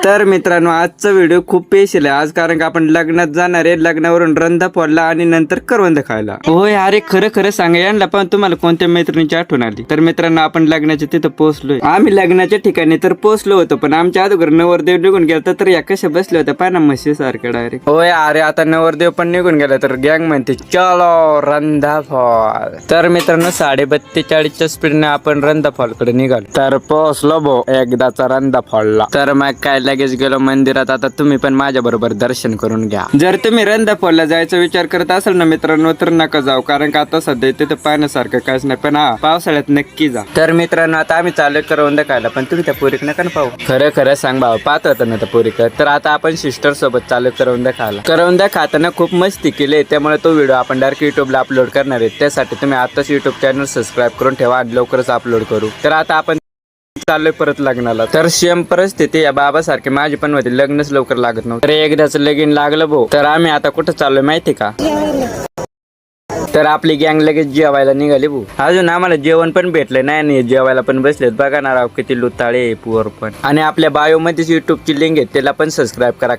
तर मित्रांनो आजचा व्हिडिओ खूप स्पेशल आहे आज, कारण का आपण लग्नात जाणार आहे. लग्नावरून रंधा फोडला आणि नंतर करवंद खायला. होय, अरे खरं खरं सांगा यांना, पण तुम्हाला कोणत्या मैत्रिणीची आठवण आली? तर मित्रांनो आपण लग्नाच्या तिथं पोहोचलोय. आम्ही लग्नाच्या ठिकाणी तर पोहोचलो होतो, पण आमच्या अगोदर नवरदेव निघून गेला तर या कशा बसल्या होत्या पाना म्हशी सारख्या डायरेक्ट. होय, अरे आता नवरदेव पण निघून गेला तर गँग म्हणते चलो रंधा फॉल. तर मित्रांनो 42:40च्या स्पीडने आपण रंधा फॉल कडे निघालो. तर पोहोचलो भो एकदाचा रंधा फॉलला. तर मग काय लगेच गेलो मंदिरात. आता तुम्ही पण माझ्या बरोबर दर्शन करून घ्या. जर तुम्ही रंधा फॉलला जायचा विचार करत असाल ना मित्रांनो, तर नका जाऊ, कारण का आता सध्या तिथे पाहण्यासारखं काहीच नाही. पण हा पावसाळ्यात नक्की जा. तर मित्रांनो आता आम्ही चालू करवंद खायला, पण तुम्ही त्या पोरीक नका पाहू. खरं खरं सांग भाऊ, पाहत होता ना त्या पोरीक. तर आता आपण सिस्टर सोबत चालू करवंद खायला. करवंद खाताना खूप मस्ती केली, त्यामुळे तो व्हिडिओ आपण डायरेक्ट युट्यूबला अपलोड करणार आहे. त्यासाठी तुम्ही आताच युट्यूब चॅनल सबस्क्राईब करून ठेवा आणि लवकरच अपलोड करू. तर आता आपण चाललोय परत लग्नाला. तर सेम परिस्थिती या बाबासारखी माझी पण होती, लग्नच लवकर लागत नव्हतं. तर एकदाच लगीन लागलं भाऊ. तर आम्ही आता कुठं चाललोय माहिती का? तर आपली गँग लगेच जेवायला निघाली भाऊ. अजून आम्हाला जेवण पण भेटलं नाही आणि जेवायला पण बसलेत. बघा ना राव किती लुताळे पोर पण. आणि आपल्या बायो मध्येच युट्यूबची लिंक आहे, त्याला पण सबस्क्राईब करा.